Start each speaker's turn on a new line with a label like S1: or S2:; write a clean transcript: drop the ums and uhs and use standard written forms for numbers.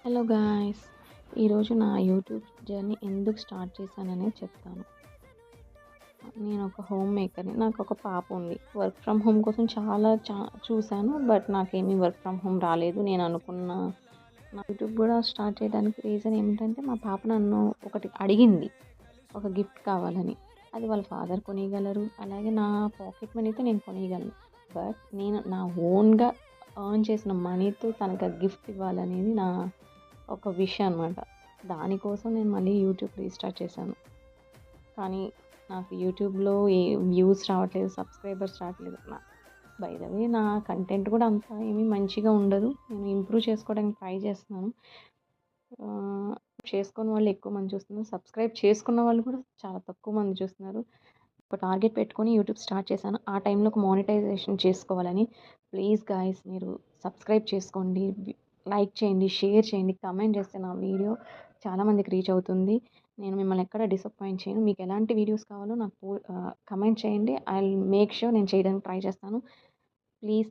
S1: Hello guys! ఈరోజు నా YouTube journey ఎందుకు స్టార్ట్ చేశాననేది చెప్తాను. నేను ఒక హోమ్ మేకర్‌ని. నాకొక పాప ఉంది. వర్క్ ఫ్రమ్ హోమ్ కోసం చాలా చూసాను. బట్ నాకేమీ వర్క్ ఫ్రమ్ హోమ్ రాలేదు. నేను అనుకున్న నా యూట్యూబ్ కూడా స్టార్ట్ చేయడానికి రీజన్ ఏమిటంటే మా పాప నన్ను ఒకటి అడిగింది. ఒక గిఫ్ట్ కావాలని. అది వాళ్ళ ఫాదర్ కొనియగలరు. అలాగే నా పాకెట్ మనీతో నేను కొనియగలను. బట్ నేను నా ఓన్‌గా ఎర్న్ చేసిన మనీతో తనకి ఆ గిఫ్ట్ ఇవ్వాలనేది నా ఒక విష్ అనమాట. దానికోసం నేను మళ్ళీ యూట్యూబ్ రీస్టార్ట్ చేశాను. కానీ నాకు యూట్యూబ్‌లో వ్యూస్ రావట్లేదు, సబ్స్క్రైబర్స్ రావట్లేదు. బై ద వే నా కంటెంట్ కూడా అంత ఏమీ మంచిగా ఉండదు. నేను ఇంప్రూవ్ చేసుకోవడానికి ట్రై చేస్తున్నాను. చేసుకోని వాళ్ళు ఎక్కువ మంది చూస్తున్నారు. సబ్స్క్రైబ్ చేసుకున్న వాళ్ళు కూడా చాలా తక్కువ మంది చూస్తున్నారు. ఒక టార్గెట్ పెట్టుకొని యూట్యూబ్ స్టార్ట్ చేశాను. ఆ టైంలో ఒక మానిటైజేషన్ చేసుకోవాలని. ప్లీజ్ గాయ్స్ మీరు సబ్స్క్రైబ్ చేసుకోండి, లైక్ చేయండి, షేర్ చేయండి, కమెంట్ చేస్తే నా వీడియో చాలామందికి రీచ్ అవుతుంది. నేను మిమ్మల్ని ఎక్కడ డిసప్పాయింట్ చేయను. మీకు ఎలాంటి వీడియోస్ కావాలో నాకు కమెంట్ చేయండి. ఐ విల్ మేక్ ష్యూర్ నేను చేయడానికి ట్రై చేస్తాను. ప్లీజ్